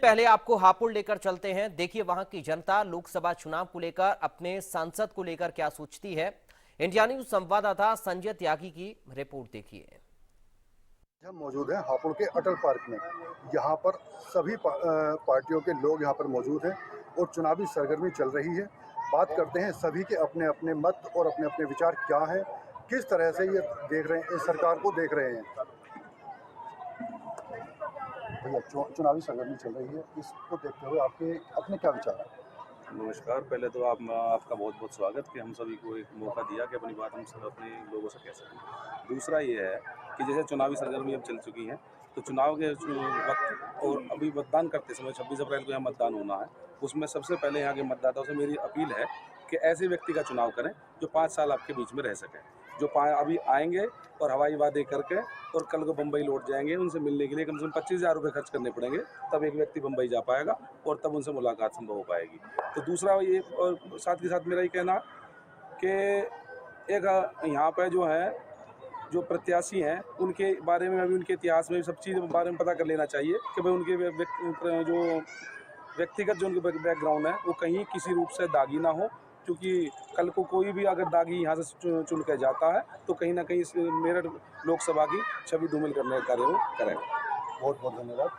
पहले आपको हापुड़ लेकर चलते हैं। देखिए वहां की जनता लोकसभा चुनाव को लेकर, अपने सांसद को लेकर क्या सोचती है। इंडिया न्यूज संवाददाता संजय त्यागी की रिपोर्ट देखिए। हम मौजूद हैं हापुड़ के अटल पार्क में। यहाँ पर सभी पार्टियों के लोग यहाँ पर मौजूद हैं और चुनावी सरगर्मी चल रही है। बात करते हैं सभी के अपने अपने मत और अपने अपने विचार क्या हैं, किस तरह से ये देख रहे हैं, इस सरकार को देख रहे हैं। भैया, चुनावी सरगर्मी चल रही है, इसको देखते हुए आपके अपने क्या विचार हैं? नमस्कार। पहले तो आपका बहुत बहुत स्वागत कि हम सभी को एक मौका दिया कि अपनी बात हम सब अपने लोगों से कह सकें। दूसरा ये है कि जैसे चुनावी सरगर्मी अब चल चुकी हैं, तो चुनाव के वक्त और अभी मतदान करते समय 26 अप्रैल को यहाँ मतदान होना है। उसमें सबसे पहले यहाँ के मतदाताओं से मेरी अपील है कि ऐसे व्यक्ति का चुनाव करें जो 5 साल आपके बीच में रह सकें, जो अभी आएंगे और हवाई वादे करके और कल को बम्बई लौट जाएंगे। उनसे मिलने के लिए कम से कम 25,000 रुपये खर्च करने पड़ेंगे, तब एक व्यक्ति बम्बई जा पाएगा और तब उनसे मुलाकात संभव हो पाएगी। तो दूसरा ये, और साथ के साथ मेरा ये कहना कि एक यहाँ पर जो है जो प्रत्याशी हैं उनके बारे में अभी उनके इतिहास में सब चीज़ बारे में पता कर लेना चाहिए कि भाई उनके जो व्यक्तिगत जो उनके बैकग्राउंड है वो कहीं किसी रूप से दागी ना हो, क्योंकि कल को कोई भी अगर दागी यहाँ से चुन के जाता है तो कहीं ना कहीं मेरठ लोकसभा की छवि धूमिल करने का कार्य वो करेगा। बहुत बहुत धन्यवाद।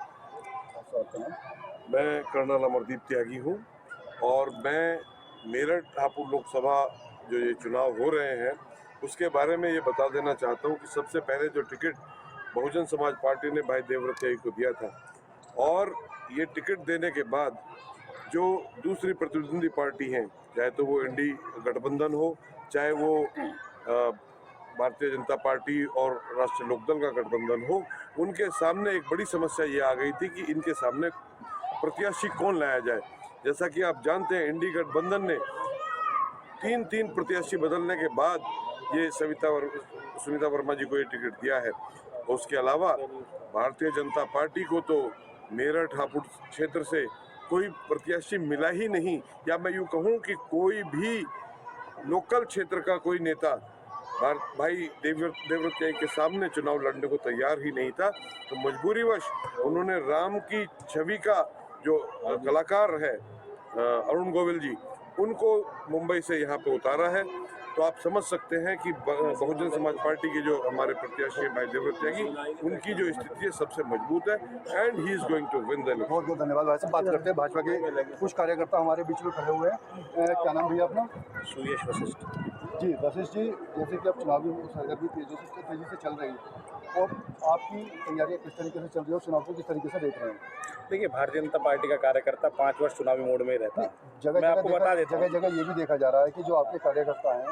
आपका नाम? मैं कर्नल अमरदीप त्यागी हूँ और मैं मेरठ हापुड़ लोकसभा जो ये चुनाव हो रहे हैं उसके बारे में ये बता देना चाहता हूँ कि सबसे पहले जो टिकट बहुजन समाज पार्टी ने भाई देवव्रत त्यागी को दिया था, और ये टिकट देने के बाद जो दूसरी प्रतिद्वंदी पार्टी हैं, चाहे तो वो इंडी गठबंधन हो, चाहे वो भारतीय जनता पार्टी और राष्ट्रीय लोकदल का गठबंधन हो, उनके सामने एक बड़ी समस्या ये आ गई थी कि इनके सामने प्रत्याशी कौन लाया जाए। जैसा कि आप जानते हैं, इंडी गठबंधन ने तीन प्रत्याशी बदलने के बाद ये सुनीता वर्मा जी को ये टिकट दिया है। उसके अलावा भारतीय जनता पार्टी को तो मेरठ हापुड़ क्षेत्र से कोई प्रत्याशी मिला ही नहीं, या मैं यूँ कहूँ कि कोई भी लोकल क्षेत्र का कोई नेता भाई देवव्रत त्यागी के सामने चुनाव लड़ने को तैयार ही नहीं था। तो मजबूरीवश उन्होंने राम की छवि का जो कलाकार है अरुण गोविल जी, उनको मुंबई से यहाँ पे उतारा है। तो आप समझ सकते हैं कि बहुजन समाज पार्टी के जो हमारे प्रत्याशी हैं भाई देवव्रत त्यागी, उनकी जो स्थिति है सबसे मजबूत है and he is going to win the election. बहुत बहुत धन्यवाद। भाई साहब, बात करते हैं भाजपा के कुछ कार्यकर्ता हमारे बीच में खड़े हुए हैं। क्या नाम भैया अपना? सुयश वशिष्ठ जी वशिष्ठ जी, जैसे कि अब चुनावी सरगर्मी तेजी से चल रही है और आपकी तैयारियाँ किस तरीके से चल रही है और चुनाव को किस तरीके से देख रहे हैं? देखिए, भारतीय जनता पार्टी का कार्यकर्ता 5 वर्ष चुनावी मोड में रहता है। जगह जगह ये भी देखा जा रहा है कि जो आपके कार्यकर्ता हैं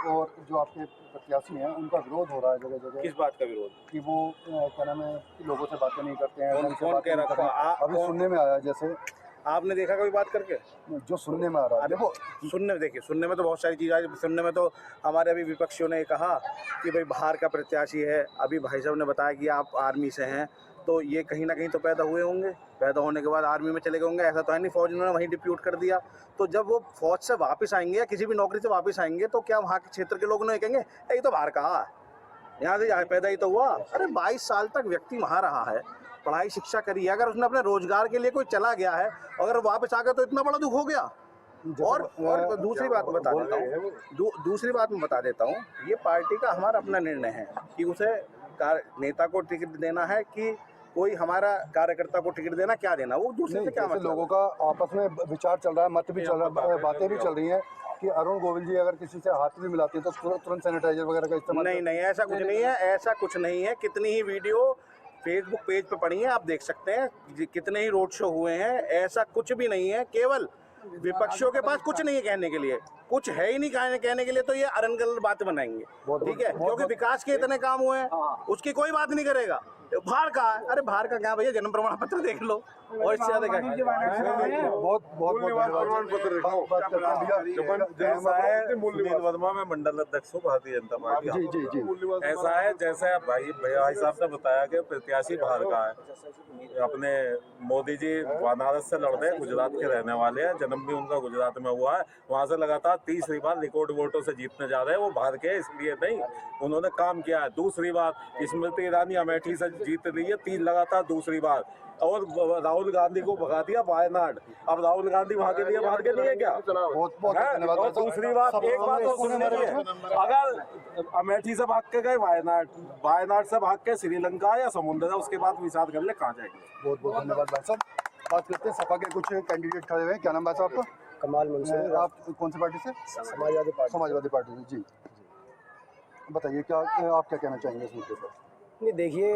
और जो आपके प्रत्याशी हैं उनका विरोध हो रहा है जगह जगह। किस बात का विरोध? कि वो क्या नाम है कि लोगों से बातें नहीं करते हैं। कौन कह रहा था? अभी सुनने में आया, जैसे आपने देखा कभी बात करके? जो सुनने में आ रहा है। देखो, सुनने में तो बहुत सारी चीज़ आई। सुनने में तो हमारे अभी विपक्षियों ने कहा कि भाई बाहर का प्रत्याशी है। अभी भाई साहब ने बताया कि आप आर्मी से हैं, तो ये कहीं ना कहीं तो पैदा हुए होंगे, पैदा होने के बाद आर्मी में चले गए होंगे। ऐसा तो है नहीं फौज उन्होंने वहीं डिप्यूट कर दिया। तो जब वो फौज से वापस आएंगे या किसी भी नौकरी से वापस आएंगे तो क्या वहाँ के क्षेत्र के लोग उन्हें कहेंगे ये तो बाहर का है, यहाँ से पैदा ही तो हुआ? अरे 22 साल तक व्यक्ति वहाँ रहा है, पढ़ाई शिक्षा करी है, अगर उसने अपने रोजगार के लिए कोई चला गया है, अगर वापस आ गया तो इतना बड़ा दुख हो गया। और दूसरी बात मैं बता देता हूँ, ये पार्टी का हमारा अपना निर्णय है कि उसे नेता को टिकट देना है कि कोई हमारा कार्यकर्ता को टिकट देना, क्या देना, वो दूसरे से क्या मतलब। लोगों का आपस में विचार चल रहा है, मत भी चल रहा है, बातें भी चल रही हैं कि अरुण गोविल जी अगर किसी से हाथ भी मिलाते हैं तो तुरंत सैनिटाइजर वगैरह का इस्तेमाल। नहीं, ऐसा कुछ नहीं है। कितनी ही वीडियो फेसबुक पेज पे पड़ी है, आप देख सकते हैं, कितने ही रोड शो हुए हैं। ऐसा कुछ भी नहीं है। केवल विपक्षियों के पास कुछ नहीं है कहने के लिए, कुछ है ही नहीं कहने के लिए, तो ये अरनगल बात बनाएंगे, ठीक है? क्योंकि विकास के इतने काम हुए हैं, उसकी कोई बात नहीं करेगा। बाहर का, अरे बाहर का क्या भैया, जन्म प्रमाण पत्र देख लो और इससे ज्यादा क्या। वर्मा में मंडल अध्यक्ष हूँ भारतीय जनता पार्टी। जी। ऐसा है जैसे भाई साहब ने बताया कि प्रत्याशी बाहर का है। अपने मोदी जी बनारस से लड़ रहे, गुजरात के रहने वाले हैं, जन्म भी उनका गुजरात में हुआ है, वहाँ से लगातार तीसरी बार रिकॉर्ड वोटों से जीतने जा रहे हैं। वो बाहर के इसलिए नहीं, उन्होंने काम किया है। दूसरी बार स्मृति ईरानी अमेठी से जीत रही है 3 लगातार दूसरी बार, और राहुल गांधी को भगा दिया वायनाड, अब राहुल गांधी वहां के लिए बाहर के लिए क्या? बहुत बहुत धन्यवाद। और दूसरी बात, एक बात और सुनने की है, अगर अमेठी से भाग के गए वायनाड से भाग के श्रीलंका या समुद्र है, उसके बाद विचार कर ले कहाँ जाएंगे। बहुत बहुत धन्यवाद भाई साहब। बात करते हैं सपा के कुछ कैंडिडेट खड़े हुए हैं। क्या नाम भाई साहब आपका? कमाल मंसूर। आप कौन सी पार्टी से? समाजवादी पार्टी से। जी बताइए, क्या आप क्या कहना चाहेंगे इस मुद्दे पर? नहीं, देखिए,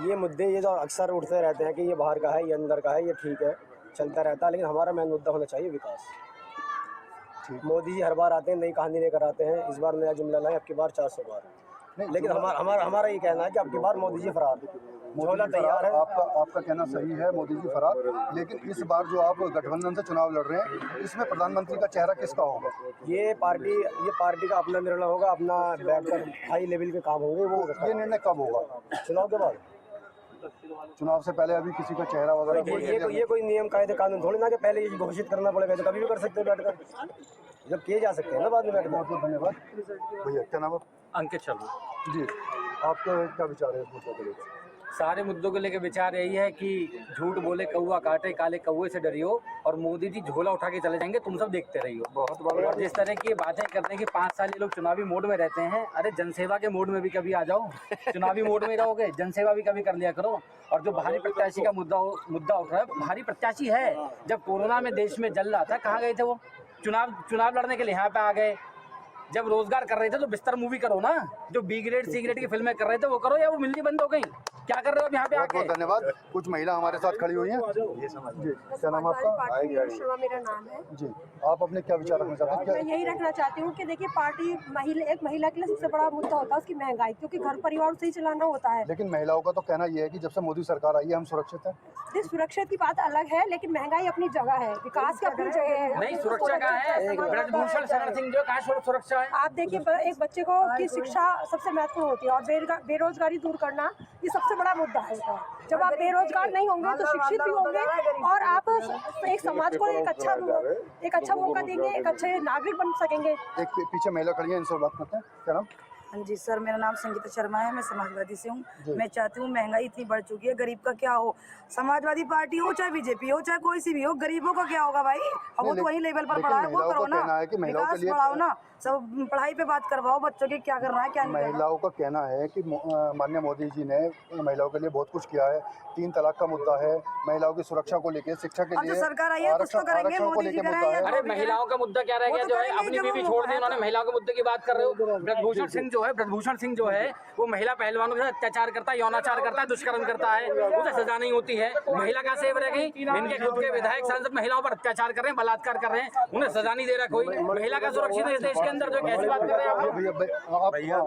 ये मुद्दे ये जो अक्सर उठते रहते हैं कि ये बाहर का है, ये अंदर का है, ये ठीक है, चलता रहता है, लेकिन हमारा मेन मुद्दा होना चाहिए विकास। मोदी जी हर बार आते हैं, नई कहानी लेकर आते हैं, इस बार नया जुमला लाए, अब की बार 400 बार, लेकिन हमारा ये कहना है कि अब की बार मोदी जी फरार, झोला तैयार है। आपका कहना सही है, मोदी जी फरार, लेकिन इस बार जो आप गठबंधन से चुनाव लड़ रहे हैं, इसमें प्रधानमंत्री का चेहरा किसका होगा? ये पार्टी का अपना निर्णय होगा, अपना बैठकर हाई लेवल के काम होंगे। वो ये निर्णय कब होगा? चुनाव के बाद। चुनाव से पहले अभी किसी का चेहरा वगैरह? ये कोई नियम कायदे कानून थोड़ी ना कि पहले ये घोषित करना पड़ेगा, तो कभी भी कर सकते हैं बैठकर, जब किए जा सकते हैं ना बाद में बैठकर। बहुत बहुत धन्यवाद भैया। क्या नाम है? अंकित शर्मा। जी, आपका क्या विचार है इस मुद्दे को लेकर? सारे मुद्दों को लेकर विचार यही है कि झूठ बोले कौवा काटे, काले कौवे से डरियो, और मोदी जी झोला उठा के चले जाएंगे, तुम सब देखते रहियो। बहुत बड़ा। और जिस तरह की बातें करने की 5 साल ये लोग चुनावी मोड में रहते हैं, अरे जनसेवा के मोड में भी कभी आ जाओ, चुनावी मोड में रहोगे, जनसेवा भी कभी कर लिया करो। और जो भारी प्रत्याशी का मुद्दा उठ रहा है, भारी प्रत्याशी है। जब कोरोना में देश में जल रहा था, कहाँ गए थे वो? चुनाव लड़ने के लिए यहाँ पे आ गए। जब रोजगार कर रहे थे तो बिस्तर मूवी करो ना, जो बी ग्रेड सी ग्रेड की फिल्में कर रहे थे वो करो, या वो मिलनी बंद हो गई? क्या कर रहे हो यहाँ पे आके? बहुत धन्यवाद। कुछ महिला हमारे साथ खड़ी हुई हैं। जी, क्या नाम आपका? शर्मा मेरा नाम है। जी, आप अपने क्या विचार रखना चाहते हैं? मैं यही रखना चाहती हूँ कि देखिए, एक महिला के लिए सबसे बड़ा मुद्दा होता है उसकी महंगाई, क्योंकि घर परिवार से ही चलाना होता है। लेकिन महिलाओं का तो कहना ये है कि जब से मोदी सरकार आई है हम सुरक्षित हैं। सुरक्षा की बात अलग है, लेकिन महंगाई अपनी जगह है, विकास की अपनी जगह है। नहीं, सुरक्षा कहाँ है? ब्रजभूषण शरण सिंह जो कहाँ सुरक्षा है? आप देखिए, एक बच्चे को की शिक्षा सबसे महत्वपूर्ण होती है, और बेरोजगारी दूर करना ये सबसे बड़ा मुद्दा है। जब आप बेरोजगार नहीं होंगे तो शिक्षित भी होंगे, और आप एक समाज को एक अच्छा मौका देंगे, एक अच्छे नागरिक बन सकेंगे। एक पीछे महिला खड़ी है, इनसे बात करते हैं। क्या नाम? हाँ जी सर, मेरा नाम संगीता शर्मा है, मैं समाजवादी से हूँ। मैं चाहती हूँ महंगाई इतनी बढ़ चुकी है, गरीब का क्या हो? समाजवादी पार्टी हो चाहे बीजेपी हो चाहे कोई सी भी हो, गरीबों का क्या होगा भाई? अब वो तो वही लेवल पर पढ़ा है, वो करो ना, विकास बढ़ाओ ना, सब पढ़ाई पे बात करवाओ, बच्चों के क्या करना है क्या नहीं। महिलाओं का कहना है कि माननीय मोदी जी ने महिलाओं के लिए बहुत कुछ किया है। 3 तलाक का मुद्दा है, महिलाओं की सुरक्षा को लेकर, शिक्षा के लिए सरकार आई है कुछ तो करेंगे, मोदी जी करेंगे। अरे महिलाओं का मुद्दा क्या रह गया? जो है अपनी बीवी छोड़ दी उन्होंने, महिलाओं के मुद्दे की बात कर रहे हो? ब्रजभूषण सिंह जो है वो महिला पहलवानों के साथ अत्याचार करता है, यौनाचार करता है, दुष्कर्म करता है, उसे सजा नहीं होती है। महिला का सेव रह गई? इनके खुद के विधायक सांसद महिलाओं पर अत्याचार कर रहे हैं, बलात्कार कर रहे हैं, उन्हें सजा नहीं दे रहा कोई। महिला का सुरक्षित है इस देश के अंदर? जो कैसी बात कर रहे हैं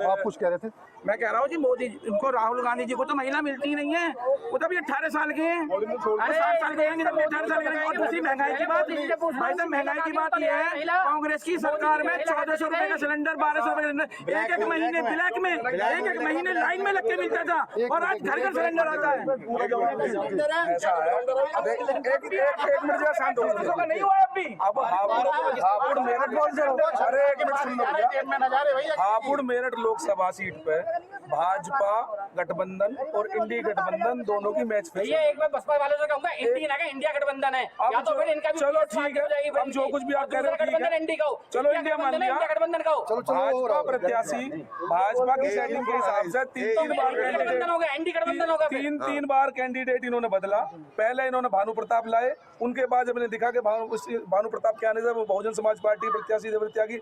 आप कुछ कह रहे थे? मैं कह रहा हूँ जी, मोदी उनको, राहुल गांधी जी को तो महिला मिलती ही नहीं है, वो तो अभी 18 साल के हैं, 60 साल के हैं, 18 साल के। और दूसरी महंगाई की बात, भाई साहब महंगाई की बात ये है, कांग्रेस की सरकार में 1400 रुपए का सिलेंडर, 1200 रुपए का सिलेंडर, एक महीने ब्लैक में, एक महीने लाइन में लग के मिलता था, और आज घर घर सिलेंडर आता है। एक मिनट जरा शांत हो, नहीं हुआ अभी। अब हापुड़ मेरठ, अरे एक मिनट सुन लो भैया, हापुड़ मेरठ लोकसभा सीट पे भाजपा गठबंधन और इंडी गठबंधन दोनों की मैच फिक्स है। एक बार बसपा वालों से कहूंगा, इंडिया गठबंधन है, या तो फिर इनका भी चलो ठीक है, हम जो कुछ भी आप कह रहे हो ठीक है, चलो इंडिया मान लिया, गठबंधन का भाजपा प्रत्याशी भाजपा की सेटिंग के हिसाब से 3 बार कैंडिडेट होगा, एनडी गठबंधन होगा। 3 बार कैंडिडेट इन्होंने बदला। पहले इन्होंने भानु प्रताप लाए, उनके बाद जब इन्हें दिखा कि भानु प्रताप के आने से वो बहुजन समाज पार्टी प्रत्याशी देवर त्यागी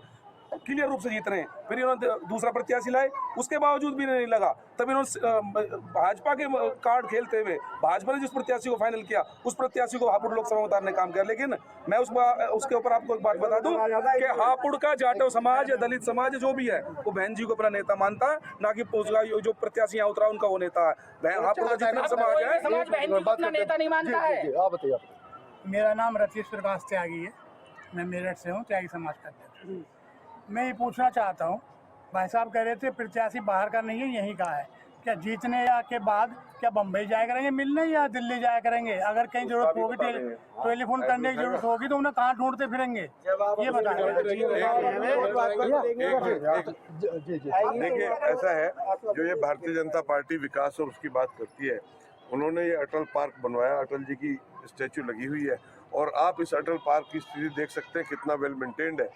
क्लियर रूप से जीत रहे हैं, फिर इन्होंने दूसरा प्रत्याशी लाए, उसके बावजूद भी नहीं लगा, तब इन्होंने भाजपा के कार्ड खेलते हुए भाजपा ने जिस प्रत्याशी को फाइनल किया उस प्रत्याशी को हापुड़ लोकसभा में उतारने काम किया। लेकिन मैं उसके ऊपर आपको एक बात बता दूं कि हापुड़ का जाटव समाज या दलित समाज जो भी है वो बहन जी को अपना नेता मानता है, ना कि जो प्रत्याशी यहाँ उतरा उनका वो नेता है। हापुड़ का जितना समाज है नेता नहीं मानता है। आप बताइए। मेरा नाम रतीश प्रकाश त्यागी है, मैं मेरठ से हूँ, त्यागी समाज का अध्यक्ष। मैं ये पूछना चाहता हूँ, भाई साहब कह रहे थे प्रत्याशी बाहर का नहीं है, यहीं का है, क्या जीतने के बाद क्या बम्बई जाया करेंगे मिलने या दिल्ली जाया करेंगे? अगर कहीं जरूरत होगी टेलीफोन करने की जरूरत होगी तो उन्हें कहाँ ढूंढते फिरेंगे, ये बताइए। देखिए ऐसा है, जो ये भारतीय जनता पार्टी विकास और उसकी बात करती है, उन्होंने ये अटल पार्क बनवाया, अटल जी की स्टैचू लगी हुई है। और आप इस अटल पार्क की स्थिति देख सकते हैं कितना वेल मेंटेन्ड है।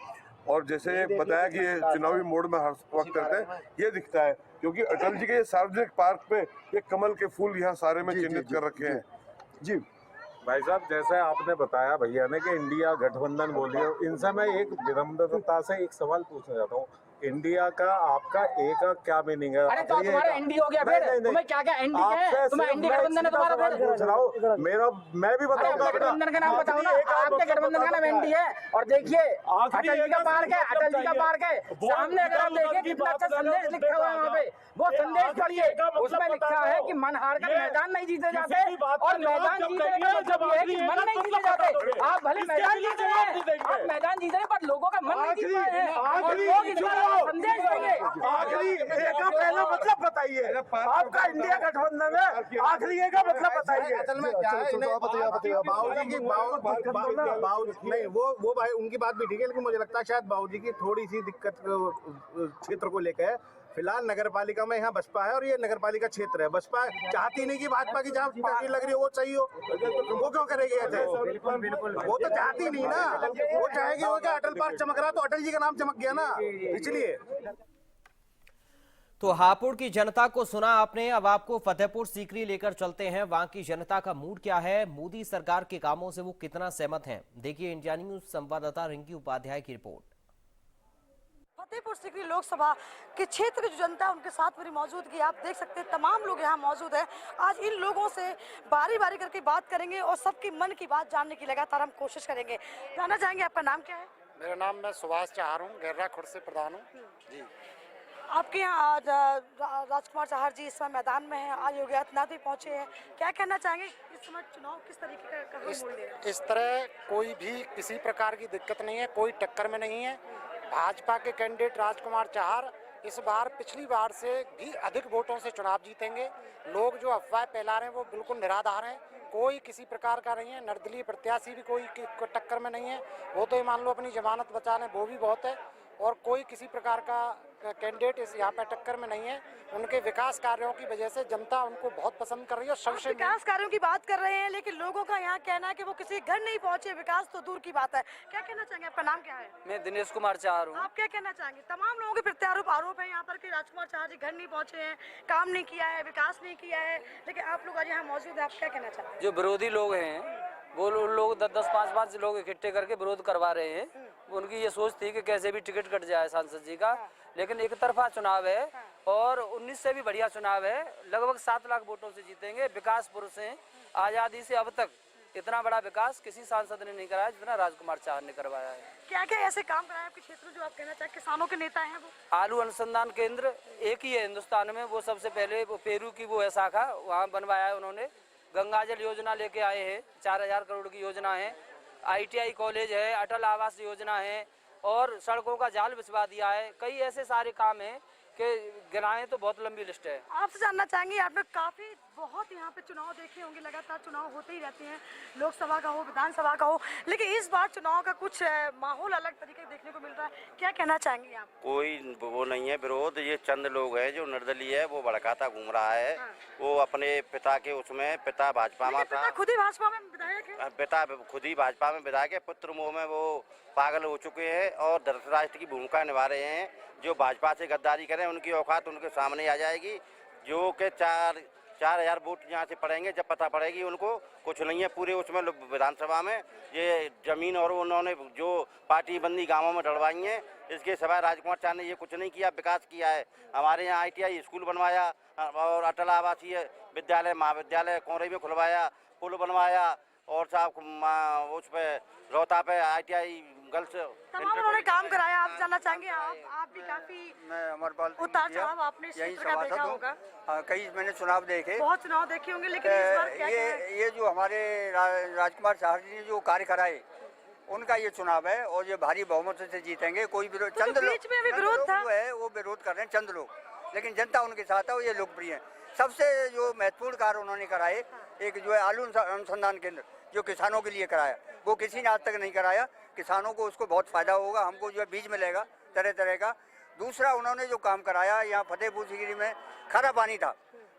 और जैसे बताया कि ये चुनावी मोड में हर वक्त रहते हैं, ये दिखता है क्योंकि अटल जी के सार्वजनिक पार्क पे ये कमल के फूल यहाँ सारे में चिन्हित कर रखे हैं। जी भाई साहब, जैसे आपने बताया भैया ने कि इंडिया गठबंधन बोलिए, इनसे मैं एक विनम्रता से एक सवाल पूछना चाहता हूँ। इंडिया का आपका ए का क्या मीनिंग है? अरे तो तुम्हारा एनडी हो गया फिर? तुम्हें क्या क्या एनडी है? तुम्हें एनडी गठबंधन है तुम्हारा फिर? पूछ रहा हूँ, मैं भी बताऊंगा। गठबंधन का नाम बताओ ना, आपके गठबंधन का नाम एनडी है। और देखिए अटल जी का पार्क है, अटल जी का पार्क है सामने, अगर आप देखें कितना अच्छा संदेश लिखा हुआ है वहाँ पे, वो संदेश पढ़िए। उसमें लिखा है कि मन हार कर मैदान नहीं जीते जाते, और मैदान जीतने का मतलब ये है कि मन नहीं जीते जाते। आप भले मैदान जीते हैं, आप मैदान जीते हैं, पर लोगों का मन नहीं जीत पाए हैं, और लोग इस बार संदेश देंगे। आखिरी ए का पहला मतलब बताइए, आपका इंडिया गठबंधन है, आखिरी ए का मतलब बताइए। असल में क्या है, बाबूजी की नहीं, वो भाई उनकी बात भी ठीक है, लेकिन मुझे लगता है शायद बाबूजी की थोड़ी सी दिक्कत क्षेत्र को लेकर है। फिलहाल नगर पालिका में यहाँ बसपा है और ये नगर पालिका क्षेत्र है। बसपा चाहती नहीं कि भाजपा की जहाँ तस्वीर लग रही है वो सही हो, वो क्यों करेगी ऐसे? वो तो चाहती नहीं ना, वो चाहेगी वो क्या अटल पार्क चमक रहा तो अटल जी का नाम चमक गया ना, इसलिए। तो हापुड़ की जनता को सुना आपने, अब आपको फतेहपुर सीकरी लेकर चलते हैं। वहां की जनता का मूड क्या है, मोदी सरकार के कामों से वो कितना सहमत हैं, देखिए इंडिया न्यूज संवाददाता रिंकी उपाध्याय की रिपोर्ट। फतेहपुर सीकरी लोकसभा के क्षेत्र की जो जनता है उनके साथ मेरी मौजूदगी आप देख सकते हैं, तमाम लोग यहाँ मौजूद हैं। आज इन लोगों से बारी बारी करके बात करेंगे और सबके मन की बात जानने की लगातार हम कोशिश करेंगे। जानना चाहेंगे आपका नाम क्या है? मेरा नाम, मैं सुभाष चाहर हूँ, गैर्रा खुर्द से प्रधान हूँ जी। आपके यहाँ राजकुमार चाहर जी इस समय मैदान में हैं, आज योगी आदित्यनाथ भी पहुंचे हैं, क्या कहना चाहेंगे इस समय चुनाव किस तरीके का मोड़ ले रहा है? इस तरह कोई भी किसी प्रकार की दिक्कत नहीं है, कोई टक्कर में नहीं है। भाजपा के कैंडिडेट राजकुमार चाहर इस बार पिछली बार से भी अधिक वोटों से चुनाव जीतेंगे। लोग जो अफवाह फैला रहे हैं वो बिल्कुल निराधार हैं, कोई किसी प्रकार का नहीं है। निर्दलीय प्रत्याशी भी कोई टक्कर में नहीं है, वो तो ये मान लो अपनी जमानत बचा लें वो भी बहुत है। और कोई किसी प्रकार का कैंडिडेट इस यहाँ पे टक्कर में नहीं है। उनके विकास कार्यों की वजह से जनता उनको बहुत पसंद कर रही है। सबसे विकास कार्यों की बात कर रहे हैं, लेकिन लोगों का यहाँ कहना है कि वो किसी घर नहीं पहुँचे, विकास तो दूर की बात है। क्या कहना चाहेंगे, आपका नाम क्या है? मैं दिनेश कुमार चाहर हूँ। आप क्या कहना चाहेंगे? तमाम लोगों के प्रत्यारोप आरोप है यहाँ पर कि राजकुमार चाहर जी घर नहीं पहुँचे हैं, काम नहीं किया है, विकास नहीं किया है, लेकिन आप लोग आज यहाँ मौजूद है, आप क्या कहना चाहते हैं? जो विरोधी लोग हैं वो उन लोग 10-10, 5-5 लोग इकट्ठे करके विरोध करवा रहे हैं। उनकी ये सोच थी कि कैसे भी टिकट कट जाए सांसद जी का, लेकिन एक तरफा चुनाव है और 19 से भी बढ़िया चुनाव है। लगभग 7 लाख वोटों से जीतेंगे। विकास पुरुष हैं, आज़ादी से अब तक इतना बड़ा विकास किसी सांसद ने नहीं कराया जितना राजकुमार चाहर ने करवाया है। क्या क्या ऐसे काम कराए आपके क्षेत्र में जो आप कहना चाहें? किसानों के नेता हैं वो? आलू अनुसंधान केंद्र एक ही है हिंदुस्तान में, वो सबसे पहले वो पेरू की वो है शाखा, वहाँ बनवाया है उन्होंने। गंगा जल योजना लेके आए हैं, 4000 करोड़ की योजना है। ITI कॉलेज है, अटल आवास योजना है, और सड़कों का जाल बिछवा दिया है। कई ऐसे सारे काम हैं कि गिनाएं तो बहुत लंबी लिस्ट है। आपसे जानना चाहेंगे, आपने काफी बहुत यहाँ पे चुनाव देखे होंगे, लगातार चुनाव होते ही रहते हैं, लोकसभा का हो, विधानसभा का हो, लेकिन इस बार चुनाव का कुछ माहौल अलग तरीके का देखने को मिल रहा है। क्या कहना चाहेंगे आप? कोई वो नहीं है विरोध, ये चंद लोग हैं जो निर्दलीय है, वो भड़काता घूम रहा है। वो अपने पिता के उसमें, पिता भाजपा में था, खुद ही भाजपा में विधायक है, पिता खुद ही भाजपा में विधायक है, पुत्र मोह में वो पागल हो चुके हैं और धृतराष्ट्र की भूमिका निभा रहे हैं। जो भाजपा से गद्दारी करें उनकी औकात उनके सामने आ जाएगी। जो कि 4,000 वोट यहाँ से पड़ेंगे, जब पता पड़ेगी उनको कुछ नहीं है पूरे उसमें विधानसभा में। ये जमीन और उन्होंने जो पार्टी बंदी गांवों में डलवाई है, इसके सिवाय राजकुमार चाहर ने ये कुछ नहीं किया, विकास किया है। हमारे यहाँ ITI स्कूल बनवाया और अटल आवासीय विद्यालय महाविद्यालय कोरे में खुलवाया, पुल बनवाया, और साहब उस पे रोहता पे ITI गर्ल्स तमाम उन्होंने काम कराया। आप जानना चाहेंगे, आप भी काफी उतार चढ़ाव आपने क्षेत्र का देखा होगा। कई मैंने चुनाव देखे, बहुत चुनाव देखे होंगे, लेकिन इस बार क्या ये जो हमारे राजकुमार चाहर जी ने जो कार्य कराए उनका ये चुनाव है और ये भारी बहुमत से जीतेंगे। कोई विरोध, चंद लोग है वो विरोध कर रहे हैं, चंद लोग, लेकिन जनता उनके साथ है, वो ये लोकप्रिय है। सबसे जो महत्वपूर्ण कार्य उन्होंने कराए, एक जो है आलू अनुसंधान केंद्र जो किसानों के लिए कराया, वो किसी ने आज तक नहीं कराया। किसानों को उसको बहुत फायदा होगा, हमको जो है बीज मिलेगा तरह तरह का। दूसरा उन्होंने जो काम कराया, यहाँ फतेहपुर सीकरी में खारा पानी था,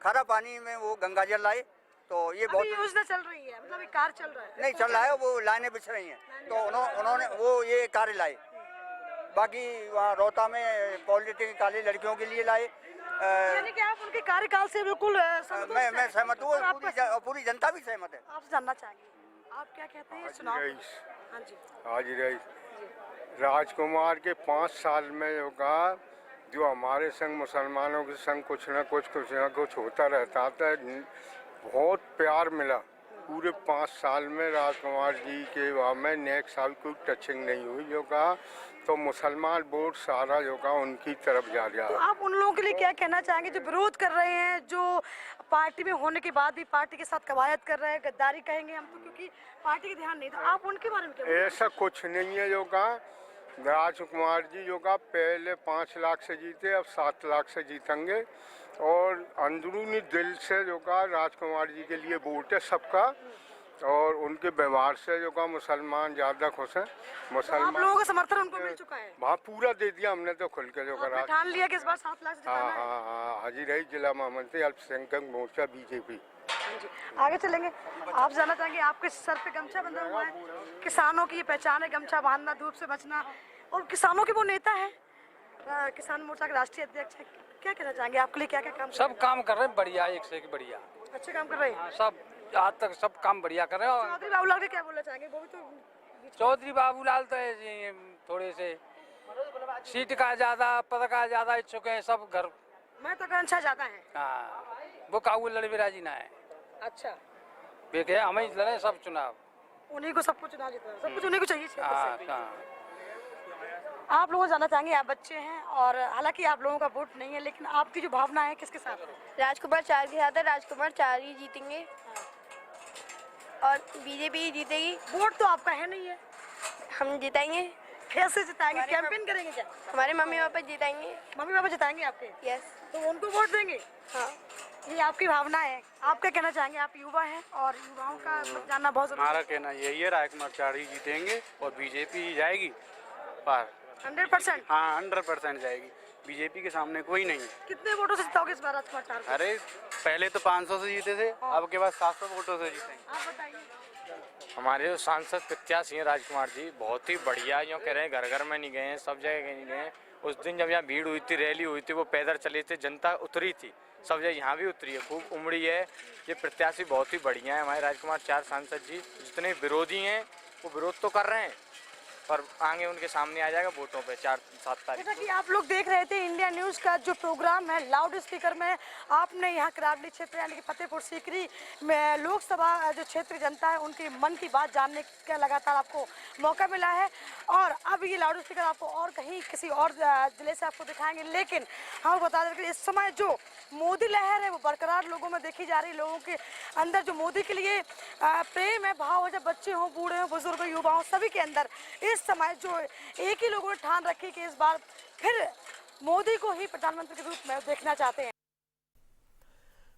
खारा पानी में वो गंगा जल लाए तो ये अभी बहुत योजना चल रही है, मतलब एक कार्य चल रहा है। नहीं चल रहा है, वो लाइनें बिछ रही हैं, तो उन्होंने वो ये कार्य लाए। बाकी वहाँ रोहता में पॉलिटेक्निक कॉलेज लड़कियों के लिए लाए। यानी कि आप उनके कार्यकाल से बिल्कुल मैं सहमत हूँ, पूरी जनता भी सहमत है। आपसे जानना चाहेंगे, आप क्या कहते हैं चुनाव? हाँ जी, हाजी रईस राजकुमार के 5 साल में होगा जो हमारे संग मुसलमानों के संग कुछ न कुछ होता रहता था। बहुत प्यार मिला पूरे 5 साल में राजकुमार जी के वहाँ में। नेक्स्ट साल कोई टचिंग नहीं हुई होगा, तो मुसलमान वोट सारा होगा उनकी तरफ जा रहा है। तो आप उन लोगों के लिए क्या कहना चाहेंगे जो विरोध कर रहे हैं, जो पार्टी में होने के बाद भी पार्टी के साथ कवायद कर रहे हैं, गद्दारी कहेंगे हम तो, क्योंकि पार्टी के ध्यान नहीं, तो आप उनके बारे में क्या? ऐसा कुछ नहीं है योगा। राजकुमार जी योगा पहले 5 लाख से जीते, अब 7 लाख से जीतेंगे, और अंदरूनी दिल से योगा राजकुमार जी के लिए वोट है सबका, और उनके व्यवहार से जो का मुसलमान ज़्यादा खुश हैं। मुसलमान आप लोगों का समर्थन उनको मिल चुका है? वहाँ पूरा दे दिया हमने तो खुल के जो करा। ठान लिया कि इस बार 7 लाख से जिताना है? हाँ, हाजी रही जिला महामंत्री अल्पसंख्यक मोर्चा बीजेपी। आगे चलेंगे, आप जानना चाहेंगे, आपके सर पे गमछा बंधा हुआ है, किसानों की ये पहचान है गमछा बांधना, धूप से बचना, और किसानों के वो नेता है, किसान मोर्चा के राष्ट्रीय अध्यक्ष है। क्या कहना चाहेंगे, आपके लिए क्या क्या काम? सब काम कर रहे हैं बढ़िया, एक से एक बढ़िया, अच्छे काम कर रहे हैं सब। आज तक सब काम बढ़िया कर रहे हैं। चौधरी बाबूलाल के क्या बोलना चाहेंगे? वो भी तो चौधरी बाबूलाल तो थोड़े से सीट का ज्यादा, पद का ज्यादा इच्छुक है सब। घर मैं तो गमछा ज्यादा है। हाँ, वो काबू लड़े राजी ना है। अच्छा, देखे हमें ही लड़े सब चुनाव, उन्हीं को सब कुछ चुनाव जीतना, सब कुछ उन्हीं को चाहिए। हाँ। आप लोग जानना चाहेंगे, आप बच्चे हैं और हालांकि आप लोगों का वोट नहीं है, लेकिन आपकी जो भावना है किसके साथ है? राजकुमार चार के साथ है। राजकुमार चार ही जीतेंगे और बीजेपी ही जीतेगी। वोट तो आपका है नहीं है, हम जिताएंगे। कैसे जिताएंगे? कैंपेन करेंगे क्या? हमारे मम्मी पापा जिताएंगे। मम्मी पापा जिताएंगे आपके? यस। तो उनको वोट देंगे? हाँ, ये आपकी भावना है। आप क्या कहना चाहेंगे? आप युवा हैं और युवाओं का जानना बहुत जरूरी है। हमारा कहना यही है, राजकुमार चार ही जीतेंगे और बीजेपी ही जाएगी पर 100%। हाँ, 100% जाएगी, बीजेपी के सामने कोई नहीं है। कितने वोटों से जिताओगे इस बार राजकुमार चार? अरे पहले तो 500 से जीते थे, अब के बाद 700 वोटों से जीतेंगे। आप बताइए। हमारे जो सांसद प्रत्याशी हैं राजकुमार जी, बहुत ही बढ़िया। यूँ कह रहे हैं घर घर में नहीं गए हैं, सब जगह नहीं गए हैं। उस दिन जब यहाँ भीड़ हुई थी, रैली हुई थी, वो पैदल चले थे, जनता उतरी थी, सब जगह यहाँ भी उतरी है, खूब उमड़ी है। ये प्रत्याशी बहुत ही बढ़िया है हमारे राजकुमार चार सांसद जी। जितने विरोधी हैं वो विरोध तो कर रहे हैं, पर आगे उनके सामने आ जाएगा वोटों पे 4-7 तारीख। जैसा कि आप लोग देख रहे थे इंडिया न्यूज़ का जो प्रोग्राम है लाउड स्पीकर में, आपने यहाँ करावली क्षेत्र यानी कि फतेहपुर सीकरी में लोकसभा जो क्षेत्र जनता है उनकी मन की बात जानने का लगातार आपको मौका मिला है। और अब ये लाउड स्पीकर आपको और कहीं किसी और जिले से आपको दिखाएंगे, लेकिन हम बता दें कि इस समय जो मोदी लहर है वो बरकरार लोगों में देखी जा रही। लोगों के अंदर जो मोदी के लिए प्रेम है, भाव है, जब बच्चे हों, बूढ़े हों, बुजुर्ग, युवा हों, सभी के अंदर इस समय जो एक ही लोगों ने ठान रखी कि इस बार फिर मोदी को ही प्रधानमंत्री के रूप में देखना चाहते हैं।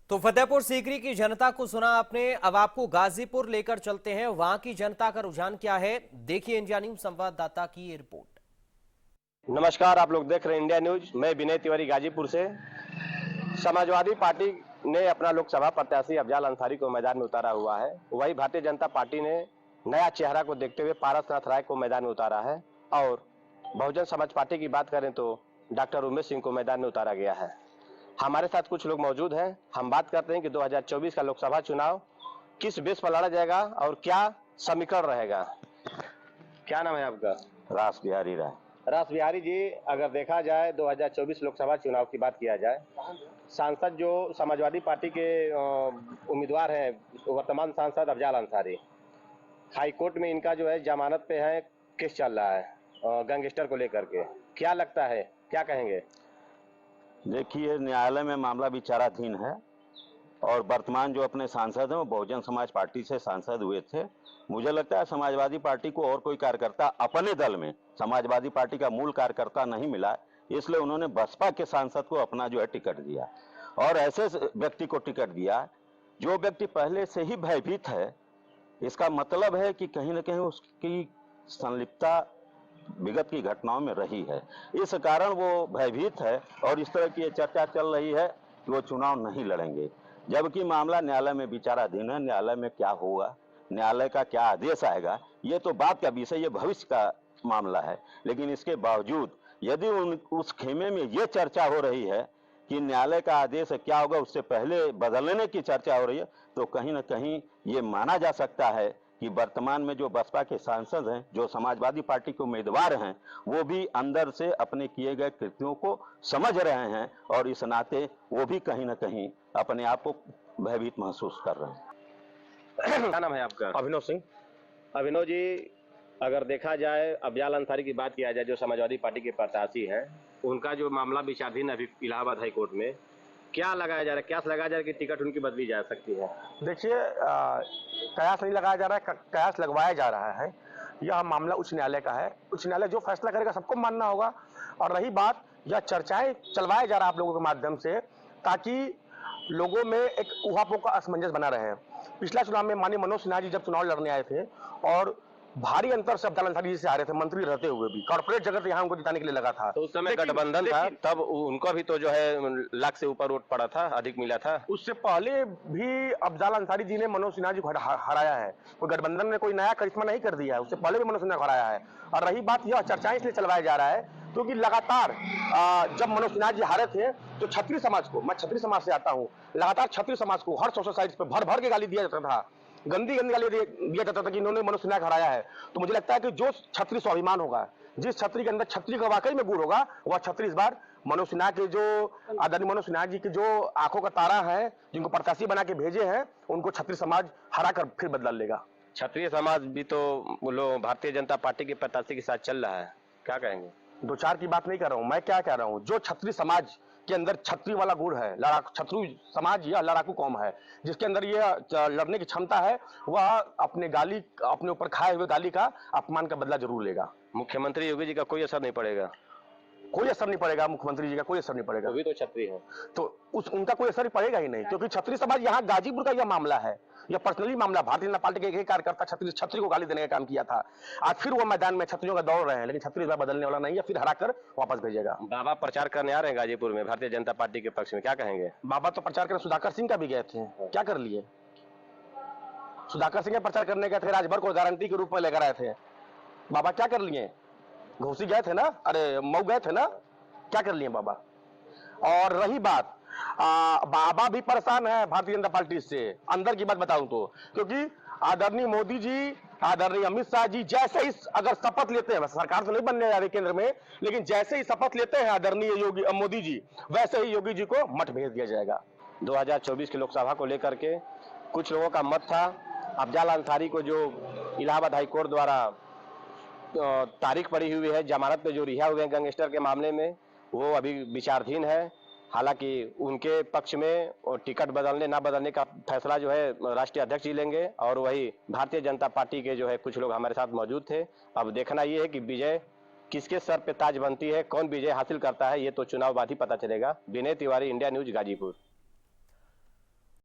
तो फतेहपुर सीकरी की जनता को सुना आपने, अब आपको गाजीपुर लेकर चलते हैं। वहां की जनता का रुझान क्या है, देखिए इंडिया न्यूज संवाददाता की ये रिपोर्ट। नमस्कार, आप लोग देख रहे हैं इंडिया न्यूज। मैं विनय तिवारी गाजीपुर से। समाजवादी पार्टी ने अपना लोकसभा प्रत्याशी अफजाल अंसारी को मैदान में उतारा हुआ है। वही भारतीय जनता पार्टी ने नया चेहरा को देखते हुए पारसनाथ राय को मैदान में उतारा है। और बहुजन समाज पार्टी की बात करें तो डॉक्टर उमेश सिंह को मैदान में उतारा गया है। हमारे साथ कुछ लोग मौजूद हैं। हम बात करते हैं कि 2024 का लोकसभा चुनाव किस बेस पर लड़ा जाएगा और क्या समीकरण रहेगा। क्या नाम है आपका? रास बिहारी राय। रास बिहारी जी, अगर देखा जाए 2024 लोकसभा चुनाव की बात किया जाए, सांसद जो समाजवादी पार्टी के उम्मीदवार हैं, वर्तमान सांसद अफजाल अंसारी, हाई कोर्ट में इनका जो है जमानत पे है, केस चल रहा है गैंगस्टर को लेकर के। क्या लगता है, क्या कहेंगे? देखिए, न्यायालय में मामला विचाराधीन है और वर्तमान जो अपने सांसद हैं वो बहुजन समाज पार्टी से सांसद हुए थे। मुझे लगता है समाजवादी पार्टी को और कोई कार्यकर्ता अपने दल में समाजवादी पार्टी का मूल कार्यकर्ता नहीं मिला, इसलिए उन्होंने बसपा के सांसद को अपना जो है टिकट दिया और ऐसे व्यक्ति को टिकट दिया जो व्यक्ति पहले से ही भयभीत है। इसका मतलब है कि कहीं ना कहीं उसकी संलिप्तता विगत की घटनाओं में रही है, इस कारण वो भयभीत है और इस तरह की चर्चा चल रही है कि वो चुनाव नहीं लड़ेंगे। जबकि मामला न्यायालय में विचाराधीन है। न्यायालय में क्या होगा, न्यायालय का क्या आदेश आएगा, ये तो बात का विषय, ये भविष्य का मामला है। लेकिन इसके बावजूद यदि उस खेमे में ये चर्चा हो रही है कि न्यायालय का आदेश क्या होगा, उससे पहले बदलने की चर्चा हो रही है, तो कहीं ना कहीं ये माना जा सकता है कि वर्तमान में जो बसपा के सांसद हैं, जो समाजवादी पार्टी के उम्मीदवार हैं, वो भी अंदर से अपने किए गए कृत्यों को समझ रहे हैं और इस नाते वो भी कहीं ना कहीं अपने आप को भयभीत महसूस कर रहे हैं। क्या नाम है आपका? अभिनव सिंह। अभिनव जी, अगर देखा जाए, अफजाल अंसारी की बात किया जाए जो समाजवादी पार्टी के प्रत्याशी हैं, उनका जो मामला विचाराधीन है अभी इलाहाबाद हाई कोर्ट में, क्या लगाया जा रहा है, क्या लगाया जा रहा है कि टिकट उनकी बदली जा सकती है? देखिए, कयास नहीं लगाया जा रहा है, कयास लगवाया जा रहा है। यह मामला उच्च न्यायालय का है। उच्च न्यायालय जो फैसला करेगा सबको मानना होगा। और रही बात, यह चर्चाएं चलवाया जा रहा है आप लोगों के माध्यम से, ताकि लोगों में एक ऊहापोह का असमंजस बना रहे। पिछला चुनाव में माननीय मनोज सिन्हा जी जब चुनाव लड़ने आए थे और भारी अंतर से अफजाल अंसारी जी से आ रहे थे, मंत्री रहते हुए भी कॉर्पोरेट जगत यहाँ उनको जिताने के लिए लगा था। तो उस समय गठबंधन था, तब उनको भी तो जो है लाख से ऊपर वोट पड़ा था, अधिक मिला था। उससे पहले भी अफजाल अंसारी जी ने मनोज सिन्हा जी को हराया है। कोई गठबंधन ने कोई नया करिश्मा नहीं कर दिया है, उससे पहले भी मनोज सिन्हा को हराया है। और रही बात, यह चर्चाएं इसलिए चलवाया जा रहा है क्योंकि लगातार जब मनोज सिन्हा जी हारे थे तो छत्री समाज को, मैं छत्री समाज से आता हूँ, लगातार छत्री समाज को हर सोशल साइट्स पे भर भर के गाली दिया जाता था, गंदी गंदी गाली दिया जाता था कि इन्होंने मनोज सिन्हा को हराया है। तो मुझे लगता है कि जो छत्री स्वाभिमान होगा, जिस छत्री के अंदर छत्री का वाकई में गुण होगा, वह छत्री इस बार मनोज सिन्हा के, जो आदरणीय मनोज सिन्हा जी के जो आंखों का तारा है, जिनको प्रत्याशी बना के भेजे हैं, उनको छत्री समाज हरा कर फिर बदला लेगा। क्षत्रिय समाज भी तो लोग भारतीय जनता पार्टी के प्रत्याशी के साथ चल रहा है, क्या कहेंगे? दो चार की बात नहीं कर रहा हूँ, मैं क्या कह रहा हूँ, जो छत्री समाज के अंदर छत्री वाला गुण है, छत्रु समाज यह लड़ाकू कौम है, जिसके अंदर यह लड़ने की क्षमता है, वह अपने ऊपर खाए हुए गाली का अपमान का बदला जरूर लेगा। मुख्यमंत्री योगी जी का कोई असर नहीं पड़ेगा? कोई असर नहीं पड़ेगा, मुख्यमंत्री जी का कोई असर नहीं पड़ेगा। वो भी तो छत्री है, तो उनका कोई असर पड़ेगा ही नहीं, क्योंकि छत्री समाज, यहाँ गाजीपुर का यह मामला है, यह पर्सनली मामला। भारतीय जनता पार्टी के एक कार्यकर्ता छत्री को गाली देने का काम किया था, आज फिर वो मैदान में छत्रियों का दौड़ रहे हैं, लेकिन छत्री इस बार बदलने वाला नहीं है, फिर हरा कर वापस भेजेगा। बाबा प्रचार करने आ रहे हैं गाजीपुर में भारतीय जनता पार्टी के पक्ष में, क्या कहेंगे? बाबा तो प्रचार करने सुधाकर सिंह का भी गए थे, क्या कर लिए? सुधाकर सिंह का प्रचार करने गए थे, राजभर को गारंटी के रूप में लेकर आए थे। बाबा क्या कर लिए? घोसी गए थे ना, अरे मऊ गए थे ना, क्या कर लिए बाबा? और रही बात, बाबा भी परेशान है भारतीय जनता पार्टी से, अंदर की बात बताऊं तो, क्योंकि आदरणीय मोदी जी, आदरणीय अमित शाह जी जैसे ही अगर शपथ लेते हैं, सरकार तो नहीं बनने जा रही केंद्र में, लेकिन जैसे ही शपथ लेते हैं आदरणीय योगी मोदी जी, वैसे ही योगी जी को मठ भेज दिया जाएगा। 2024 की लोकसभा को लेकर के कुछ लोगों का मत था, अफजाल अंसारी को जो इलाहाबाद हाई कोर्ट द्वारा तारीख पड़ी हुई है, जमानत पे जो रिहा हुए हैं गैंगस्टर के मामले में, वो अभी विचाराधीन है। हालांकि उनके पक्ष में टिकट बदलने ना बदलने का फैसला जो है राष्ट्रीय अध्यक्ष जी लेंगे, और वही भारतीय जनता पार्टी के जो है कुछ लोग हमारे साथ मौजूद थे। अब देखना ये है कि विजय किसके सर पे ताज बनती है, कौन विजय हासिल करता है, ये तो चुनाव बाद ही पता चलेगा। Vinay Tiwari, India news, Ghazipur.